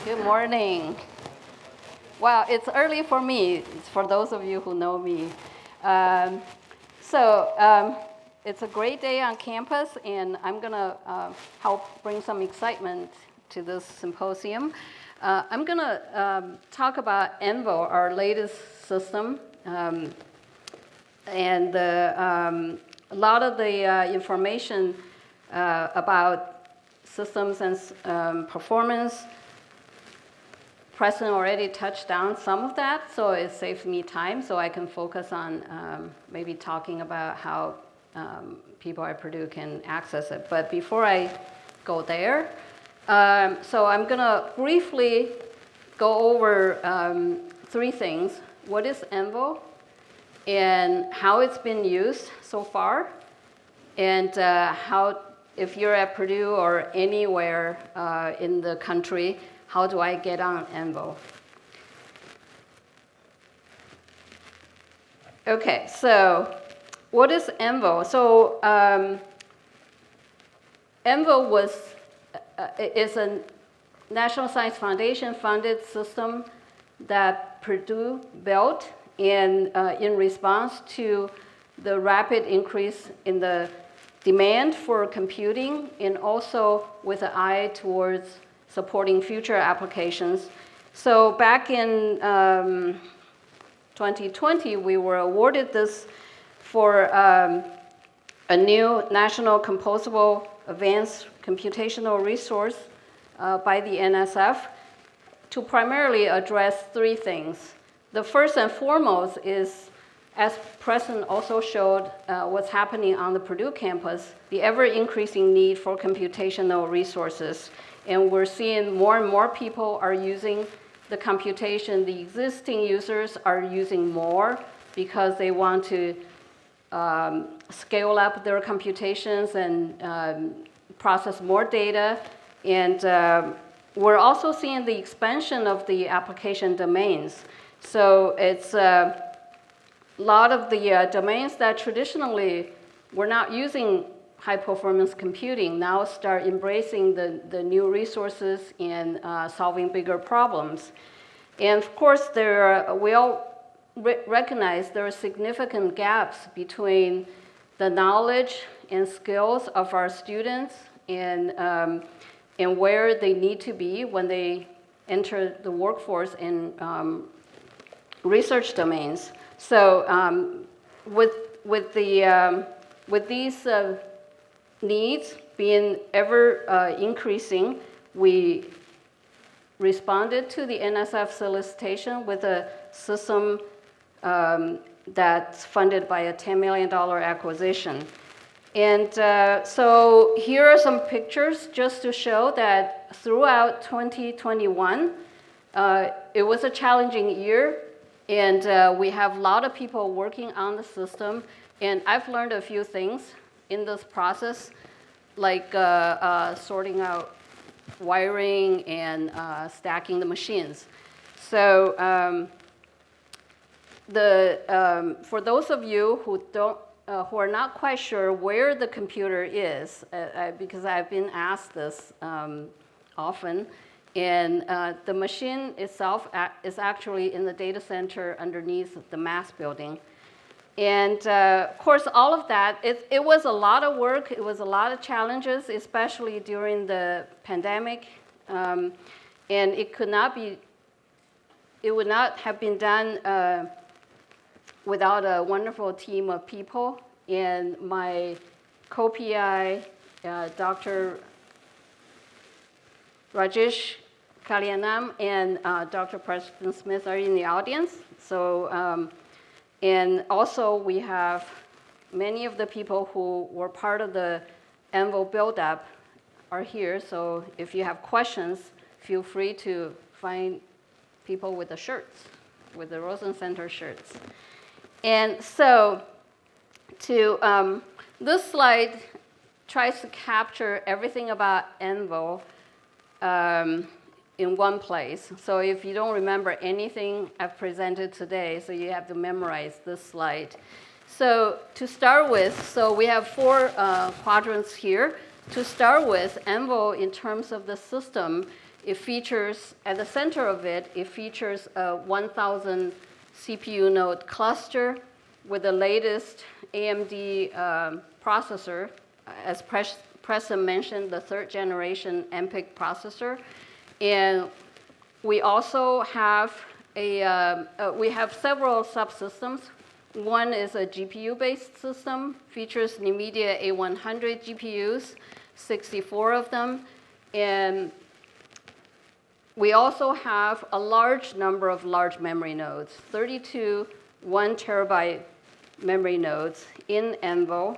Good morning. Well, it's early for me. It's for those of you who know me. It's a great day on campus, and I'm going to help bring some excitement to this symposium. I'm going to talk about Anvil, our latest system, and a lot of the information about systems and performance. Preston already touched on some of that, so it saves me time, so I can focus on maybe talking about how people at Purdue can access it. But before I go there, so I'm going to briefly go over three things. What is Anvil, and how it's been used so far, and how, if you're at Purdue or anywhere in the country, how do I get on Anvil? Okay, so what is Anvil? So Anvil is a National Science Foundation funded system that Purdue built in response to the rapid increase in the demand for computing, and also with an eye towards supporting future applications. So back in 2020, we were awarded this for a new National Composable Advanced Computational Resource by the NSF to primarily address three things. The first and foremost is, as Preston also showed what's happening on the Purdue campus, the ever-increasing need for computational resources. And we're seeing more and more people are using the computation. The existing users are using more because they want to scale up their computations and process more data. And we're also seeing the expansion of the application domains. So it's a lot of the domains that traditionally were not using high-performance computing now start embracing the new resources and solving bigger problems. And of course, we all recognize there are significant gaps between the knowledge and skills of our students and where they need to be when they enter the workforce in research domains. So with these needs being ever increasing, we responded to the NSF solicitation with a system that's funded by a $10 million acquisition. And so here are some pictures just to show that throughout 2021, it was a challenging year, and we have a lot of people working on the system, and I've learned a few things in this process, like sorting out wiring and stacking the machines. So for those of you who are not quite sure where the computer is, because I've been asked this often, and the machine itself is actually in the data center underneath the mass building. And of course, all of that, it was a lot of work. It was a lot of challenges, especially during the pandemic. And it would not have been done without a wonderful team of people. And my co-PI, Dr. Rajesh Kalyanam and Dr. Preston Smith are in the audience. So. And also, we have many of the people who were part of the Anvil build-up are here. So if you have questions, feel free to find people with the shirts, with the Rosen Center shirts. And so this slide tries to capture everything about Anvil in one place. So if you don't remember anything I've presented today, so you have to memorize this slide. So to start with, so we have four quadrants here. to start with, Anvil, in terms of the system, it features, at the center of it, it features a 1,000 CPU node cluster with the latest AMD processor. As Preston mentioned, the 3rd generation MPIC processor. And we also have we have several subsystems. One is a GPU-based system, features NVIDIA A100 GPUs, 64 of them. And we also have a large number of large memory nodes, 32 1 terabyte memory nodes in Anvil.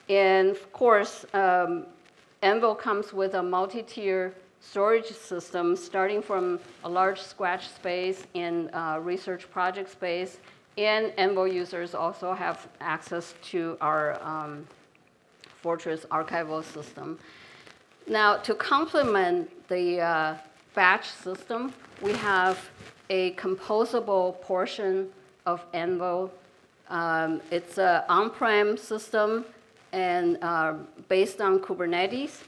And of course, Anvil comes with a multi-tier storage system starting from a large scratch space and research project space. And Anvil users also have access to our Fortress archival system. Now, to complement the batch system, we have a composable portion of Anvil. It's an on-prem system and based on Kubernetes.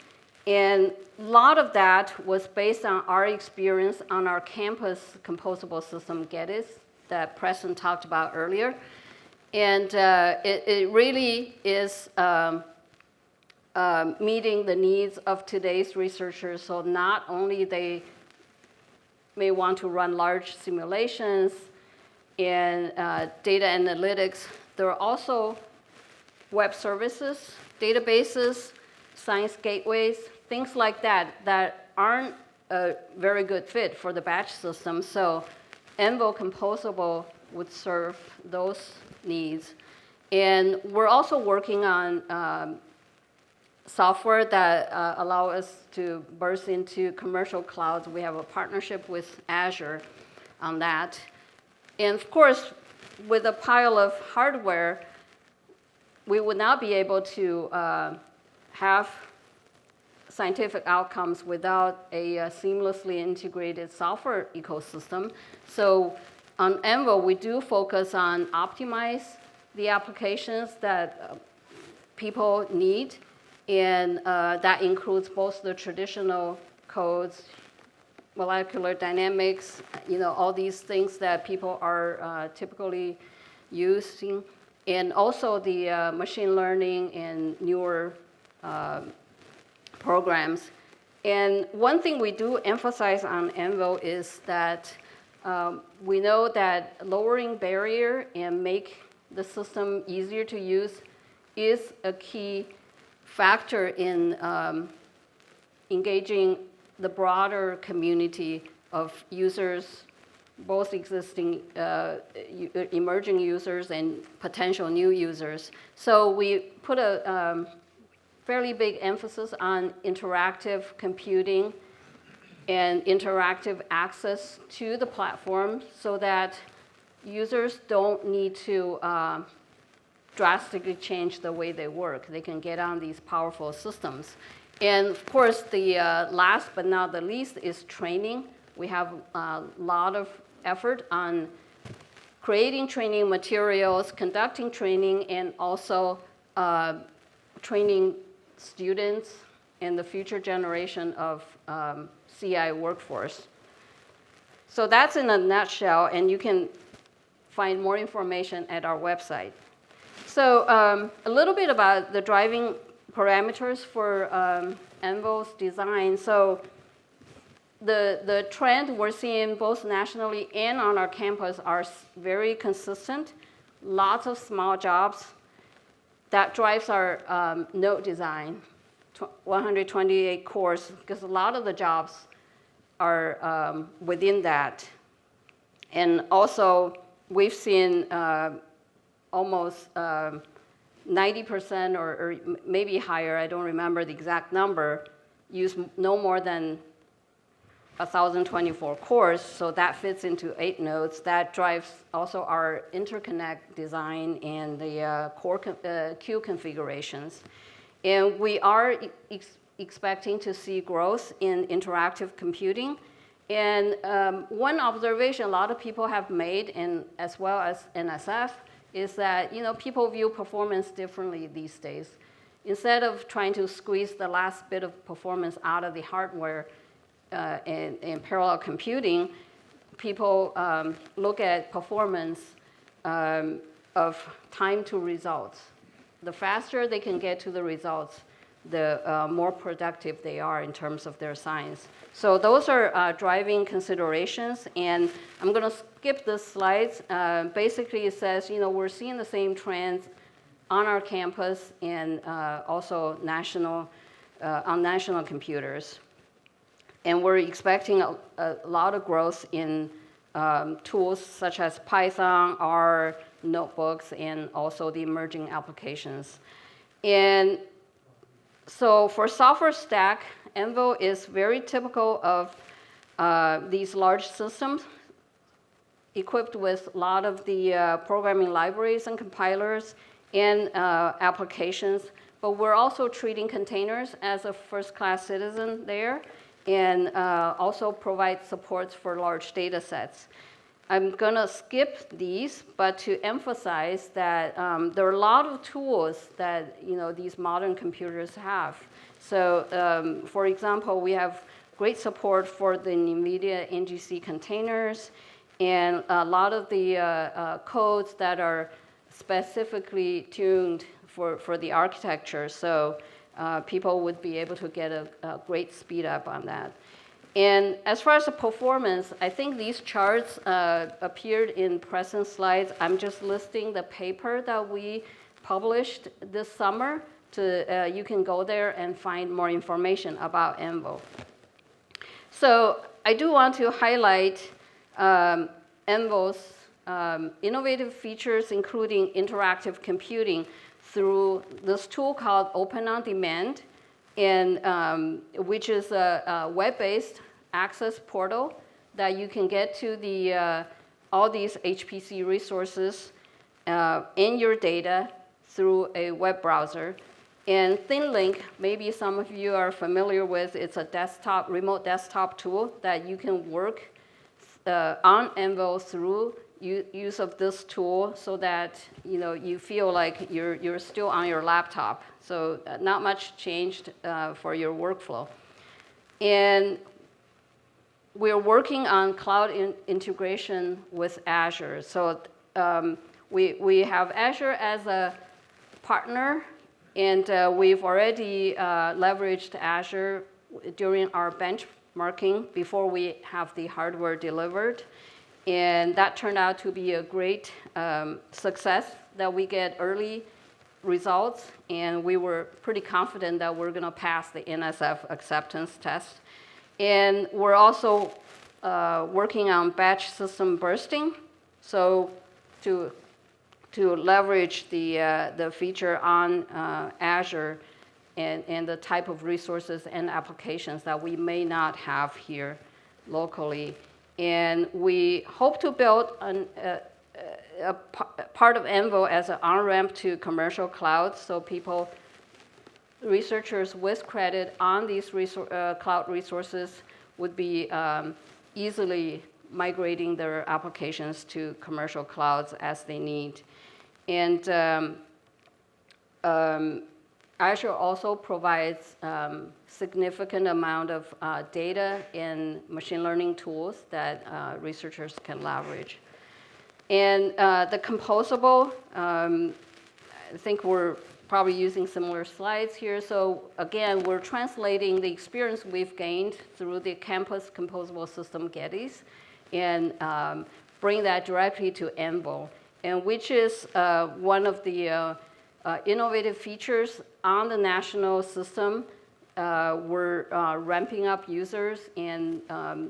And a lot of that was based on our experience on our campus composable system, Geddes, that Preston talked about earlier. And it really is meeting the needs of today's researchers. So not only they may want to run large simulations and data analytics, there are also web services, databases, science gateways, things like that that aren't a very good fit for the batch system. So Anvil Composable would serve those needs. And we're also working on software that allow us to burst into commercial clouds. We have a partnership with Azure on that. And of course, with a pile of hardware, we would not be able to have scientific outcomes without a seamlessly integrated software ecosystem. So on Anvil, we do focus on optimize the applications that people need. And that includes both the traditional codes, molecular dynamics, all these things that people are typically using, and also the machine learning and newer programs. And one thing we do emphasize on Anvil is that we know that lowering barrier and make the system easier to use is a key factor in engaging the broader community of users, both existing emerging users and potential new users. So we put a fairly big emphasis on interactive computing and interactive access to the platform so that users don't need to drastically change the way they work. They can get on these powerful systems. And of course, the last but not the least is training. We have a lot of effort on creating training materials, conducting training, and also training students and the future generation of CI workforce. So that's in a nutshell, and you can find more information at our website. So a little bit about the driving parameters for Anvil's design. So the trend we're seeing both nationally and on our campus are very consistent. Lots of small jobs. That drives our node design, 128 cores, because a lot of the jobs are within that. And also, we've seen almost 90% or maybe higher, I don't remember the exact number, use no more than 1,024 cores, so that fits into 8 nodes. That drives also our interconnect design and the core queue configurations. And we are expecting to see growth in interactive computing. And one observation a lot of people have made, and as well as NSF, is that people view performance differently these days. instead of trying to squeeze the last bit of performance out of the hardware in parallel computing, people look at performance of time to results. The faster they can get to the results, the more productive they are in terms of their science. So those are driving considerations, and I'm going to skip the slides. Basically, it says, we're seeing the same trends on our campus and also on national computers. And we're expecting a lot of growth in tools such as Python, R, notebooks, and also the emerging applications. And so for software stack, Anvil is very typical of these large systems equipped with a lot of the programming libraries and compilers and applications. But we're also treating containers as a first-class citizen there, and also provide supports for large data sets. I'm going to skip these, but to emphasize that there are a lot of tools that these modern computers have. So, for example, we have great support for the NVIDIA NGC containers, and a lot of the codes that are specifically tuned for the architecture. So people would be able to get a great speed up on that. And as far as the performance, I think these charts appeared in present slides. I'm just listing the paper that we published this summer. You can go there and find more information about Anvil. So I do want to highlight Anvil's innovative features, including interactive computing, through this tool called Open on Demand, and which is a web-based access portal that you can get to all these HPC resources in your data through a web browser. And ThinLink, maybe some of you are familiar with, it's a remote desktop tool that you can work on Anvil through use of this tool, so that you feel like you're still on your laptop. So not much changed for your workflow. And we're working on cloud integration with Azure. So we have Azure as a partner, and we've already leveraged Azure during our benchmarking before we have the hardware delivered. And that turned out to be a great success, that we get early results, and we were pretty confident that we're going to pass the NSF acceptance test. And we're also working on batch system bursting, so to leverage the feature on Azure and the type of resources and applications that we may not have here locally. And we hope to build a part of Anvil as an on-ramp to commercial clouds, so researchers with credit on these cloud resources would be easily migrating their applications to commercial clouds as they need. And Azure also provides significant amount of data and machine learning tools that researchers can leverage. And the composable, I think we're probably using similar slides here. So again, we're translating the experience we've gained through the campus composable system Gettys and bring that directly to Anvil, and which is one of the innovative features on the national system. We're ramping up users, and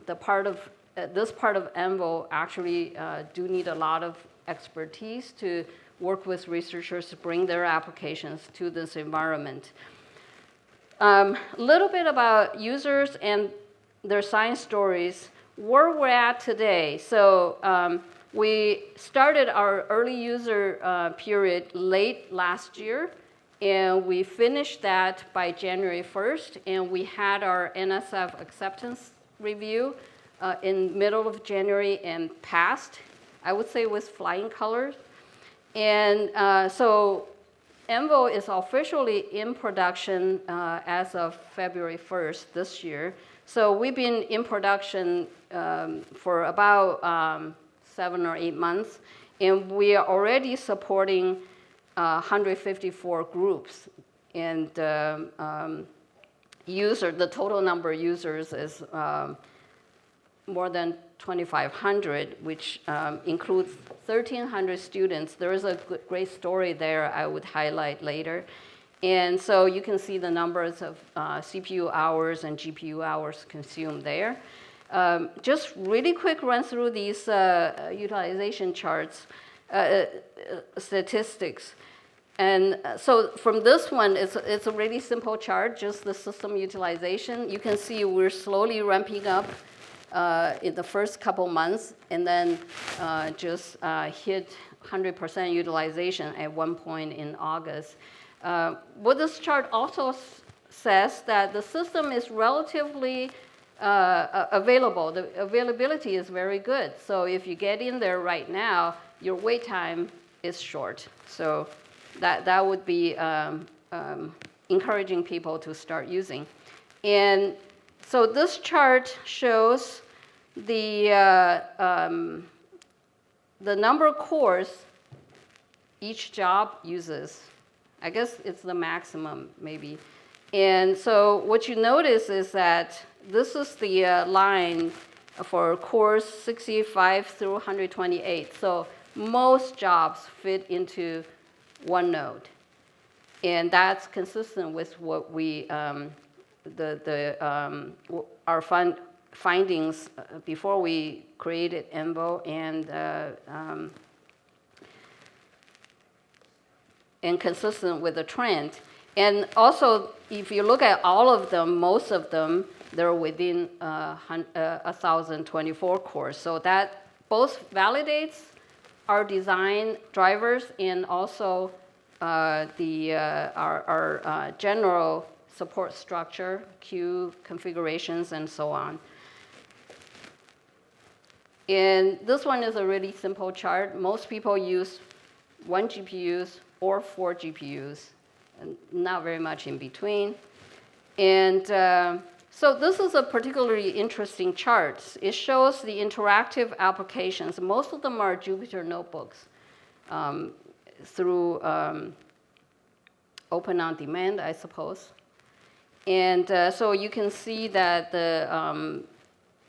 this part of Anvil actually do need a lot of expertise to work with researchers to bring their applications to this environment. A little bit about users and their science stories, where we're at today. So we started our early user period late last year, and we finished that by January 1st, and we had our NSF acceptance review in middle of January and passed, I would say with flying colors. And so Anvil is officially in production as of February 1st this year. So we've been in production for about 7 or 8 months, and we are already supporting 154 groups. And the total number of users is more than 2,500, which includes 1,300 students. There is a great story there I would highlight later. And so you can see the numbers of CPU hours and GPU hours consumed there. Just really quick run through these utilization charts, statistics. And so from this one, it's a really simple chart, just the system utilization. You can see we're slowly ramping up in the first couple months, and then just hit 100% utilization at one point in August. What this chart also says that the system is relatively available. The availability is very good. So if you get in there right now, your wait time is short. So that would be encouraging people to start using. And so this chart shows the number of cores each job uses. I guess it's the maximum, maybe. And so what you notice is that this is the line for cores 65 through 128. So most jobs fit into one node. And that's consistent with what we, our findings before we created Anvil and consistent with the trend. And also, if you look at all of them, most of them, they're within 1,024 cores. So that both validates our design drivers and also our general support structure, queue configurations, and so on. And this one is a really simple chart. Most people use 1 GPUs or 4 GPUs, and not very much in between. And so this is a particularly interesting chart. It shows the interactive applications. Most of them are Jupyter notebooks through Open on Demand, I suppose. And so you can see that the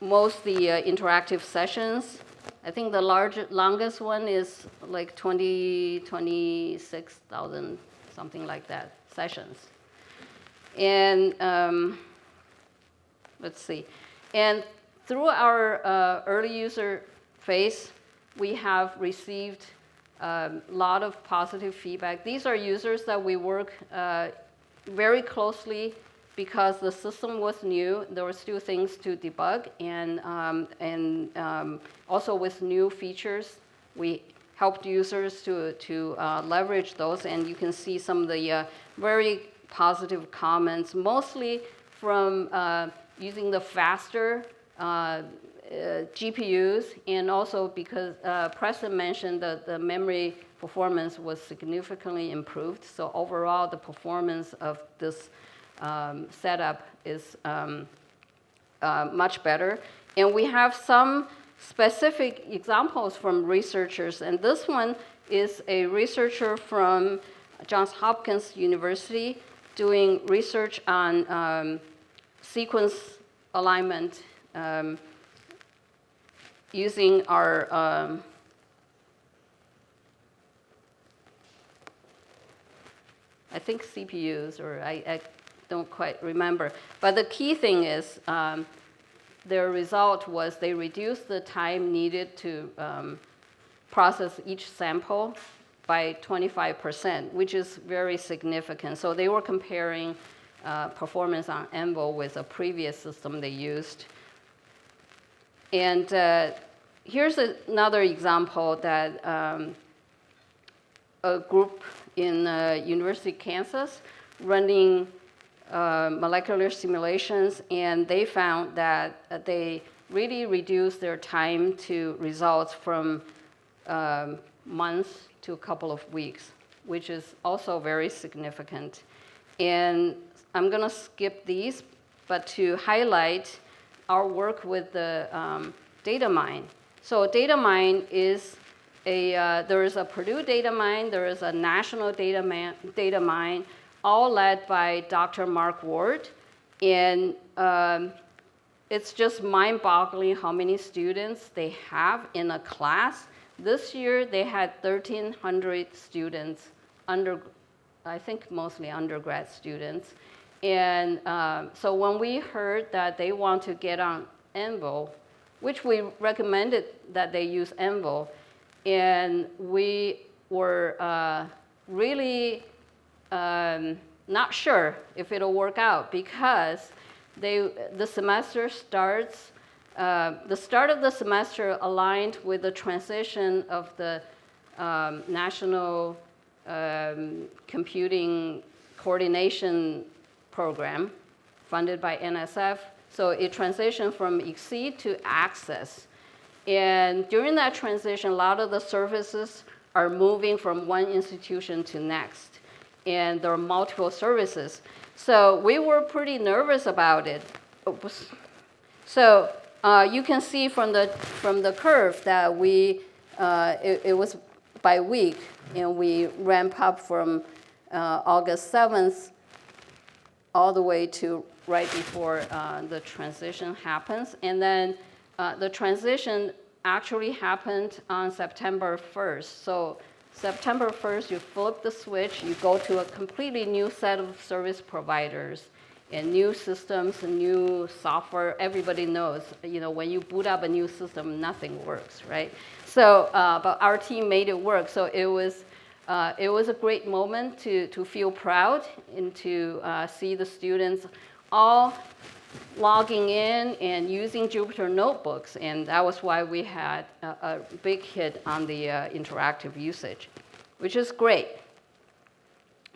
most the interactive sessions, I think the longest one is like 26,000, something like that, sessions. And let's see. And through our early user phase, we have received a lot of positive feedback. These are users that we work very closely because the system was new. There were still things to debug, and also with new features, we helped users to leverage those. And you can see some of the very positive comments, mostly from using the faster GPUs, and also because Preston mentioned that the memory performance was significantly improved. So overall, the performance of this setup is much better. And we have some specific examples from researchers. And this one is a researcher from Johns Hopkins University doing research on sequence alignment using our I think CPUs, or I don't quite remember. But the key thing is their result was they reduced the time needed to process each sample by 25%, which is very significant. So they were comparing performance on Anvil with a previous system they used. And here's another example that a group in University of Kansas running molecular simulations, and they found that they really reduced their time to results from months to a couple of weeks, which is also very significant. And I'm going to skip these, but to highlight our work with the data mine. So data mine is there is a Purdue data mine, there is a national data mine, all led by Dr. Mark Ward. And it's just mind-boggling how many students they have in a class. This year, they had 1,300 students, I think mostly undergrad students. And so when we heard that they want to get on Anvil, which we recommended that they use Anvil, and we were really not sure if it'll work out because the semester starts, the start of the semester aligned with the transition of the National Computing Coordination Program funded by NSF. So it transitioned from Exceed to Access. And during that transition, a lot of the services are moving from one institution to next. And there are multiple services. So we were pretty nervous about it. So you can see from the curve that it was by week, and we ramp up from August 7th all the way to right before the transition happens. And then the transition actually happened on September 1st. So September 1st, you flip the switch, you go to a completely new set of service providers and new systems and new software. Everybody knows, when you boot up a new system, nothing works, right? So, but our team made it work. So it was a great moment to feel proud and to see the students all logging in and using Jupyter notebooks, and that was why we had a big hit on the interactive usage, which is great.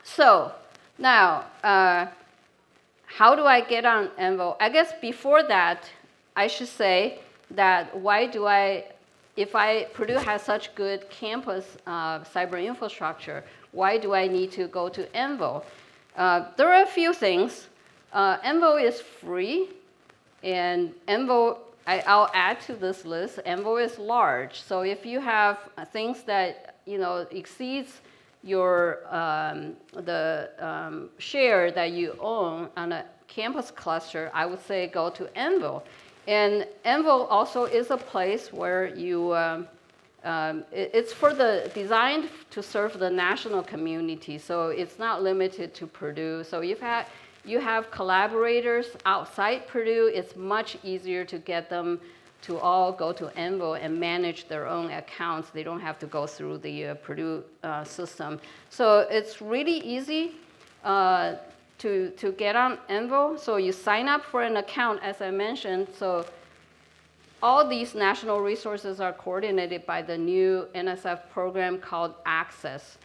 So now, how do I get on Anvil? I guess before that, I should say that if Purdue has such good campus cyber infrastructure, why do I need to go to Anvil? There are a few things. Anvil is free, and Anvil, I'll add to this list, Anvil is large. So if you have things that exceeds your share that you own on a campus cluster, I would say go to Anvil. And Anvil also is a place where it's designed to serve the national community, so it's not limited to Purdue. So you have collaborators outside Purdue, it's much easier to get them to all go to Anvil and manage their own accounts. They don't have to go through the Purdue system. So it's really easy to get on Anvil. So you sign up for an account, as I mentioned. So all these national resources are coordinated by the new NSF program called Access.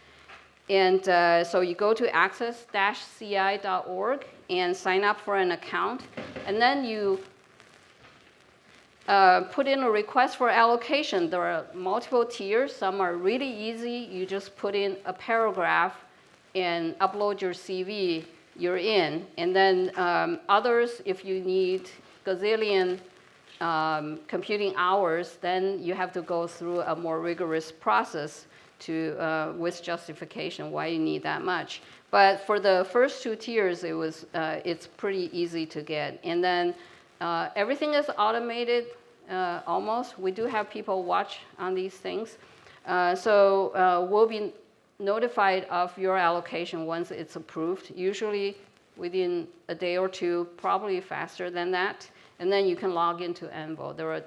And so you go to access-ci.org and sign up for an account. And then you put in a request for allocation. There are multiple tiers. Some are really easy. You just put in a paragraph and upload your CV, you're in. And then others, if you need gazillion computing hours, then you have to go through a more rigorous process with justification why you need that much. But for the first two tiers, it's pretty easy to get. And then everything is automated almost. We do have people watch on these things. So we'll be notified of your allocation once it's approved, usually within a day or two, probably faster than that. And then you can log into Anvil. There are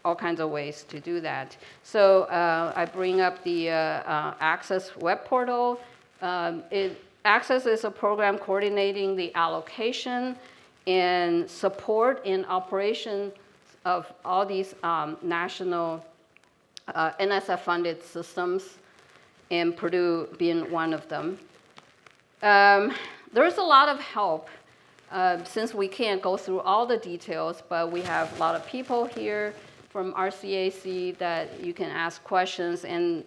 all kinds of ways to do that. So I bring up the Access web portal. Access is a program coordinating the allocation and support and operation of all these national NSF-funded systems, and Purdue being one of them. There's a lot of help since we can't go through all the details, but we have a lot of people here from RCAC that you can ask questions. And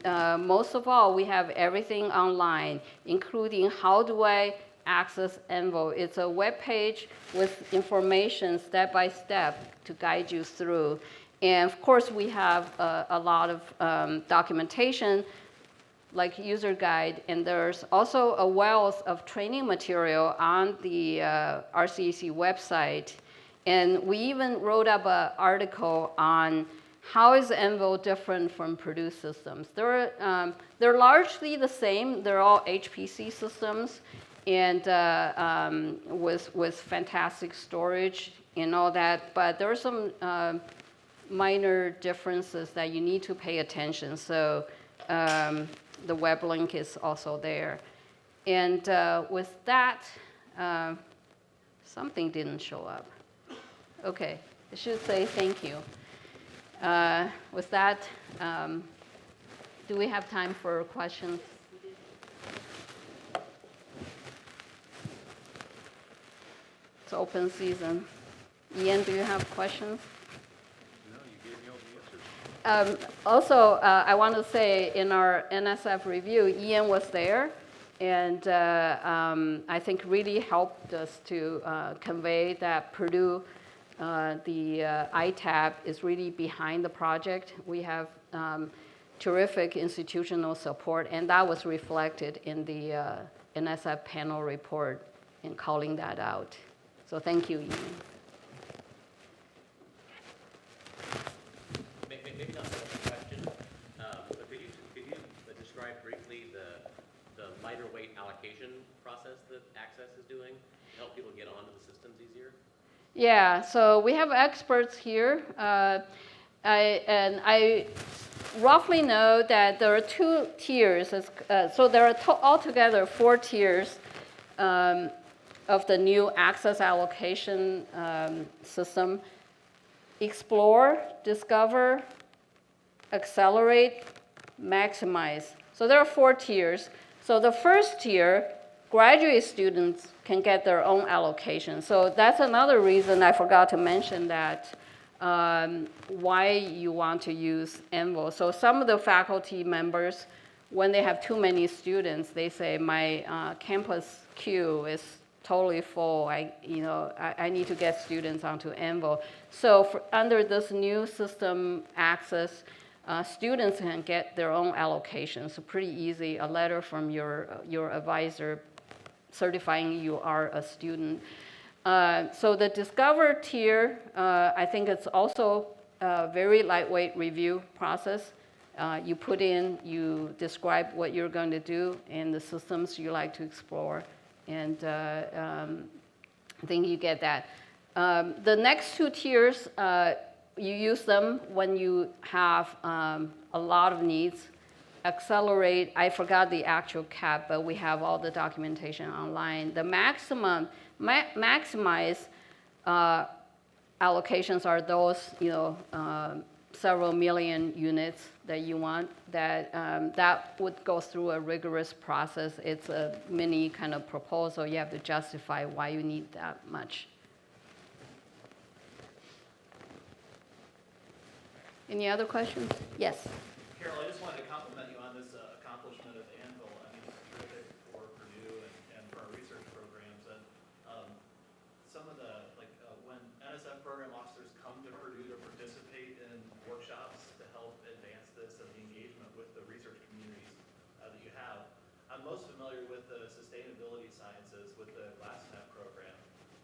most of all, we have everything online, including how do I access Anvil. It's a web page with information step by step to guide you through. And of course, we have a lot of documentation like user guide, and there's also a wealth of training material on the RCAC website. And we even wrote up an article on how is Anvil different from Purdue systems. They're largely the same. They're all HPC systems, and with fantastic storage and all that. But there are some minor differences that you need to pay attention. So the web link is also there. And with that, something didn't show up. Okay, it should say thank you. With that, do we have time for questions? It's open season. Ian, do you have questions? No, you gave me all the answers. Also, I want to say in our NSF review, Ian was there, and I think really helped us to convey that Purdue, the ITAB is really behind the project. We have terrific institutional support, and that was reflected in the NSF panel report in calling that out. So thank you, Ian. Maybe not so much a question, but could you describe briefly the lighter weight allocation process that Access is doing to help people get onto the systems easier? Yeah, so we have experts here. I roughly know that there are 2 tiers. So there are altogether 4 tiers of the new access allocation system. Explore, discover, accelerate, maximize. So there are 4 tiers. So the first tier, graduate students can get their own allocation. So that's another reason I forgot to mention that why you want to use Anvil. So some of the faculty members, when they have too many students, they say my campus queue is totally full. I need to get students onto Anvil. So under this new system access, students can get their own allocation. So pretty easy, a letter from your advisor certifying you are a student. So the Discover tier, I think it's also a very lightweight review process. You put in, you describe what you're going to do and the systems you like to explore. And I think you get that. The next 2 tiers, you use them when you have a lot of needs. Accelerate, I forgot the actual cap, but we have all the documentation online. The maximize allocations are those, several million units that you want, that would go through a rigorous process. It's a mini kind of proposal. You have to justify why you need that much. Any other questions? Yes. Carol, I just wanted to compliment you on this accomplishment of Anvil. I mean, it's terrific for Purdue and for our research programs. And some of the, when NSF program officers come to Purdue to participate in workshops to help advance this and the engagement with the research communities that you have, I'm most familiar with the sustainability sciences with the GlassNet program.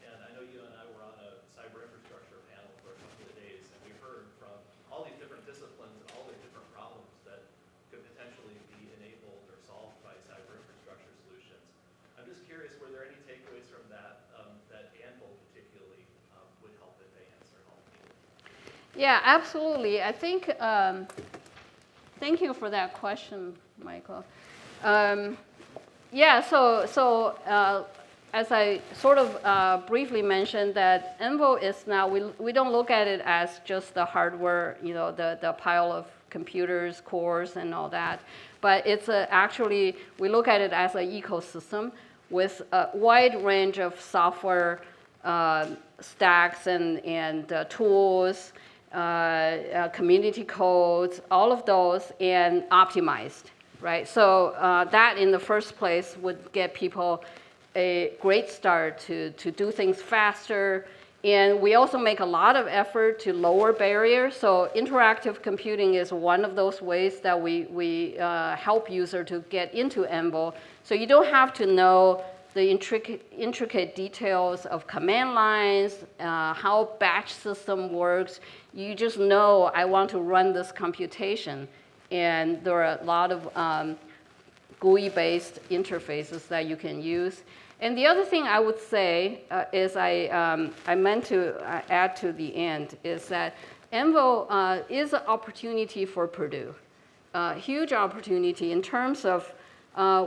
And I know you and I were on a Cyberinfrastructure panel for a couple of days, and we heard from all these different disciplines and all their different problems that could potentially be enabled or solved by cyber infrastructure solutions. I'm just curious, were there any takeaways from that that Anvil particularly would help advance or help people? Yeah, absolutely. I think, thank you for that question, Michael. Yeah, so as I sort of briefly mentioned, that Anvil is now, we don't look at it as just the hardware, the pile of computers, cores, and all that. But it's actually, we look at it as an ecosystem with a wide range of software stacks and tools, community codes, all of those, and optimized, right? So that in the first place would get people a great start to do things faster. And we also make a lot of effort to lower barriers. So interactive computing is one of those ways that we help user to get into Anvil. So you don't have to know the intricate details of command lines, how batch system works. You just know I want to run this computation. And there are a lot of GUI-based interfaces that you can use. And the other thing I would say is I meant to add to the end is that Anvil is an opportunity for Purdue, huge opportunity in terms of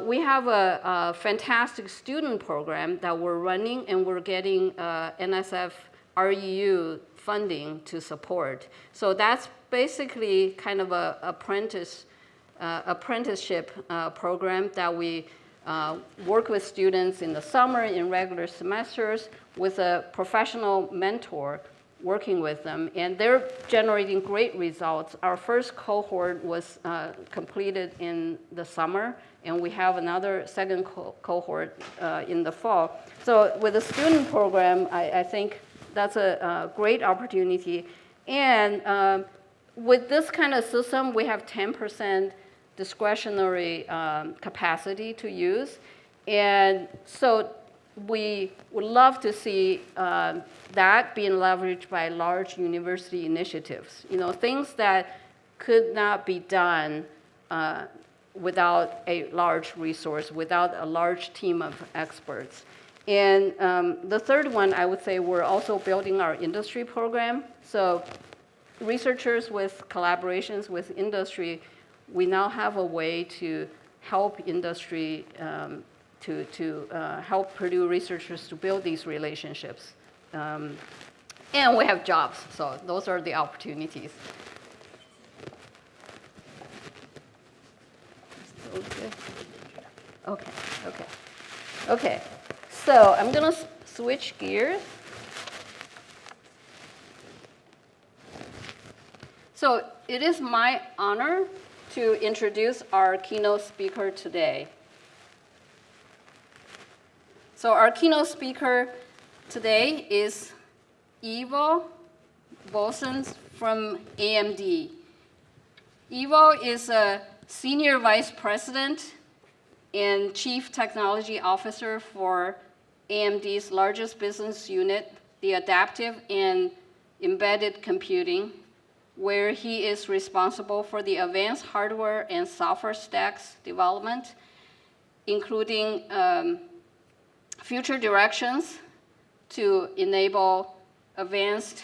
we have a fantastic student program that we're running, and we're getting NSF REU funding to support. So that's basically kind of a apprenticeship program that we work with students in the summer, in regular semesters, with a professional mentor working with them, and they're generating great results. Our first cohort was completed in the summer, and we have another second cohort in the fall. So with the student program, I think that's a great opportunity. And with this kind of system, we have 10% discretionary capacity to use. And so we would love to see that being leveraged by large university initiatives. You know, things that could not be done without a large resource, without a large team of experts. And the third one, I would say we're also building our industry program. So researchers with collaborations with industry, we now have a way to help industry, to help Purdue researchers to build these relationships. And we have jobs, so those are the opportunities. Okay. So I'm gonna switch gears. So it is my honor to introduce our keynote speaker today. So our keynote speaker today is Ivo Bosen from AMD. Ivo is a Senior Vice President and Chief Technology Officer for AMD's largest business unit, the Adaptive and Embedded Computing, where he is responsible for the advanced hardware and software stacks development, including future directions to enable advanced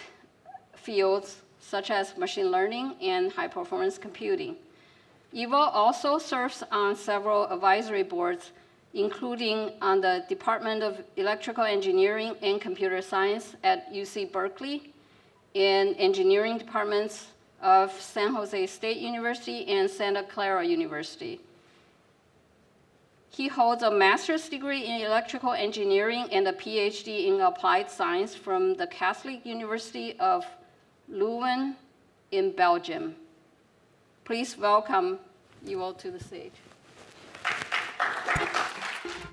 fields such as machine learning and high-performance computing. Ivo also serves on several advisory boards, including on the Department of Electrical Engineering and Computer Science at UC Berkeley, and engineering departments of San Jose State University and Santa Clara University. He holds a master's degree in electrical engineering and a PhD in applied science from the Catholic University of Leuven in Belgium. Please welcome Ivo to the stage.